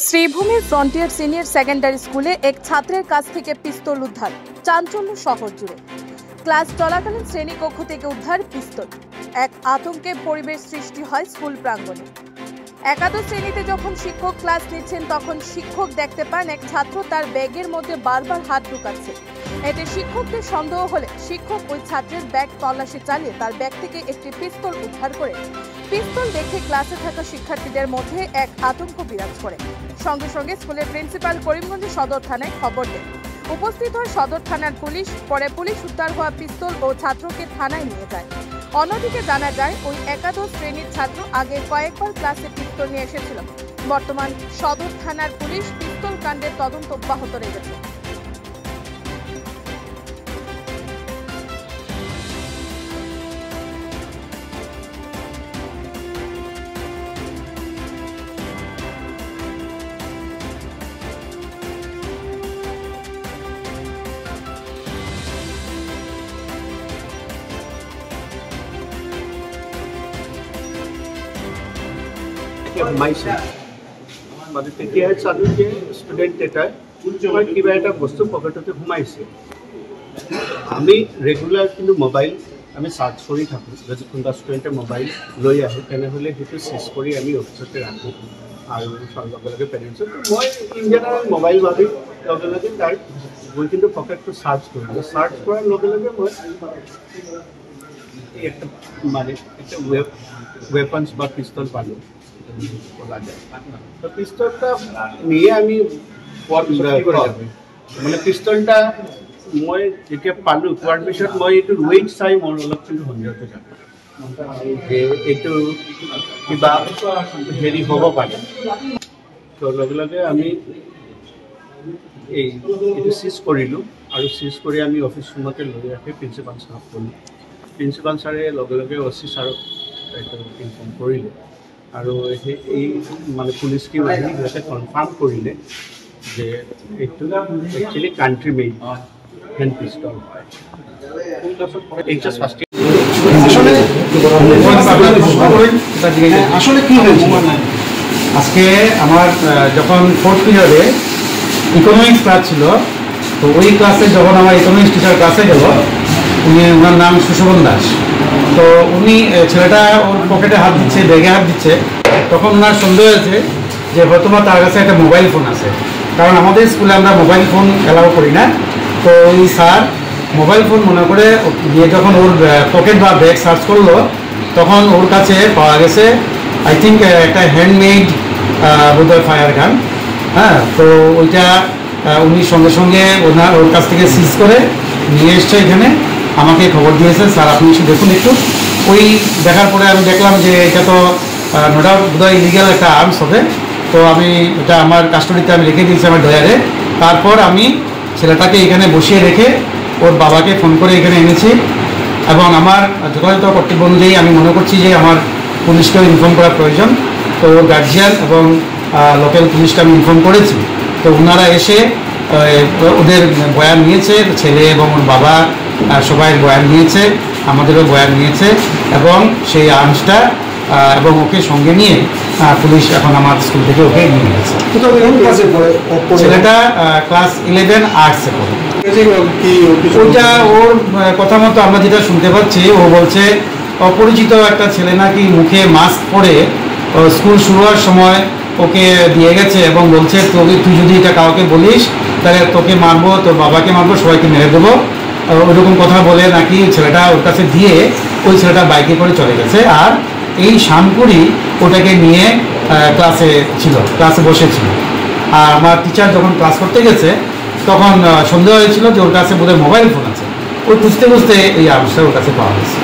Sreebhumi frontier senior secondary স্কুলে এক ছাত্রের কাছ থেকে পিস্তল উদ্ধার। চাঞ্চল্য শহর জুড়ে। ক্লাস চলাকালীন শ্রেণীকক্ষ থেকে উদ্ধার পিস্তল। এক আতঙ্কের পরিবেশ সৃষ্টি হয় স্কুল প্রাঙ্গণে। একাদশ শ্রেণীতে যখন শিক্ষক ক্লাস নিচ্ছেন তখন শিক্ষক দেখতে পান এক ছাত্র তার ব্যাগের মধ্যে বারবার হাত ঢুকাচ্ছে। এতে শিক্ষকদের সন্দেহ হলে শিক্ষক ওই ছাত্রের ব্যাগ তল্লাশি চালিয়ে তার ব্যাগ থেকে একটি পিস্তল উদ্ধার করে। পিস্তল দেখে ক্লাসে থাকা শিক্ষার্থীদের মধ্যে এক আতঙ্ক বিরাজ করে। সঙ্গে সঙ্গে স্কুলের প্রিন্সিপাল করিমগঞ্জ সদর থানায় খবর দেন। উপস্থিত হয় সদর থানার পুলিশ। পরে পুলিশ উদ্ধার হওয়া পিস্তল ও ছাত্রকে থানায় নিয়ে যায়। অন্যদিকে জানা যায় ওই একাদশ শ্রেণীর ছাত্র আগে কয়েকবার ক্লাসে পিস্তল নিয়ে এসেছিল। বর্তমান সদর থানার পুলিশ পিস্তল কাণ্ডের তদন্ত অব্যাহত রেখেছে। মানে তেতিয়া চালো যে ষ্টুডেণ্ট এটাই কিবা এটা বস্তু পকেটতে সোমাইছে। আমি ৰেগুলাৰ কিন্তু মোবাইল আমি চাৰ্চ কৰি থাকোঁ। যদি কোনোবা ষ্টুডেণ্টে মোবাইল লৈ আহে তেনেহ'লে সেইটো চেজ কৰি আমি অফিচতে ৰাখোঁ আৰু লগে লগে পেৰেণ্টছক মই ইন জেনেৰেল মোবাইল ভাবি লগে লগে তাৰ মই কিন্তু পকেটটো চাৰ্চ কৰিলোঁ। চাৰ্চ কৰাৰ লগে লগে মই একটা মানে একটা ওয়েপন্স বা পিস্তল পালোঁ। তো পিস্তলটা নিয়ে আমি মানে পিস্তলটা মই যেতিয়া পালোঁ পোৱাৰ পিছত মই এইটো ৱেইট চাই মোৰ অলপ কিন্তু সন্দেহটো জানো যে এইটো কিবা হেৰি হ'ব পাৰে। তো লগে লগে আমি এইটো চিজ কৰিলোঁ আৰু চিজ কৰি আমি অফিচ ৰুমতে লৈ ৰাখি প্ৰিন্সিপাল ছাৰক ক'লোঁ। প্ৰিন্সিপাল ছাৰে লগে লগে অচি ছাৰক ইনফৰ্ম কৰিলে আৰু এই মানে পুলিচ টিম আহি সিহঁতে কনফাৰ্ম কৰিলে যে এইটো একচুৱেলি কাণ্ট্ৰি মেড হেণ্ড পিস্তল হয়। আসলে কি হয়েছে আজকে আমার যখন 4th পিরিয়ডে ইকোনমিক্স ক্লাস ছিল, তো ওই ক্লাসে যখন আমার ইকোনমিক্স টিচার ক্লাসে গেল, ওনার নাম সুশোভন দাস। তো উনি ছেলেটা ওর পকেটে হাত দিচ্ছে, ব্যাগে হাত দিচ্ছে, তখন ওনার সন্দেহ হয়েছে যে হয়তো তার কাছে একটা মোবাইল ফোন আছে, কারণ আমাদের স্কুলে আমরা মোবাইল ফোন অ্যালাউ করি না। তো ওই স্যার মোবাইল ফোন মনে করে দিয়ে যখন ওর পকেট বা ব্যাগ সার্চ করলো, তখন ওর কাছে পাওয়া গেছে আই থিঙ্ক একটা হ্যান্ডমেড বোধহয় ফায়ার গান। হ্যাঁ, তো ওইটা উনি সঙ্গে সঙ্গে ওর কাছ থেকে সিজ করে নিয়ে এসছে এখানে, আমাকে খবর দিয়েছে স্যার আপনি এসে দেখুন একটু। ওই দেখার পরে আমি দেখলাম যে এটা তো নো ডাউট বোধহয় ইলিগাল একটা আর্মস হবে। তো আমি এটা আমার কাস্টডিতে আমি রেখে দিয়েছি আমার ডয়ারে। তারপর আমি ছেলেটাকে এখানে বসিয়ে রেখে ওর বাবাকে ফোন করে এখানে এনেছি এবং আমার যথাযথ কর্তব্য অনুযায়ী আমি মনে করছি যে আমার পুলিশকেও ইনফর্ম করা প্রয়োজন। তো ওর গার্জিয়ান এবং লোকাল পুলিশকে আমি ইনফর্ম করেছি। তো ওনারা এসে ওদের বয়ান নিয়েছে, ছেলে এবং ওর বাবা সবাই বয়ান নিয়েছে, আমাদেরও বয়ান নিয়েছে এবং সেই আর্মসটা এবং ওকে সঙ্গে নিয়ে পুলিশ এখন আমার স্কুল থেকে ওকে নিয়ে গেছে। ছেলেটা ক্লাস 11 আর্টসে পড়ে। ওইটা ওর কথা মতো আমরা যেটা শুনতে পাচ্ছি, ও বলছে অপরিচিত একটা ছেলে নাকি মুখে মাস্ক পরে স্কুল শুরু হওয়ার সময় ওকে দিয়ে গেছে এবং বলছে তুই যদি এটা কাউকে বলিস তাহলে তোকে মারবো, তোর বাবাকে মারবো, সবাইকে মেরে দেবো, ওইরকম কথা বলে নাকি ছেলেটা ওর কাছে দিয়ে ওই ছেলেটা বাইকে করে চলে গেছে। আর এই শামপুরি ওটাকে নিয়ে ক্লাসে ছিল, ক্লাসে বসেছিল। আর আমার টিচার যখন ক্লাস করতে গেছে তখন সন্দেহ হয়েছিল যে ওর কাছে বোধহয় মোবাইল ফোন আছে। ওই খুঁজতে খুঁজতে এই আর্মসটা ওর কাছে পাওয়া গেছে।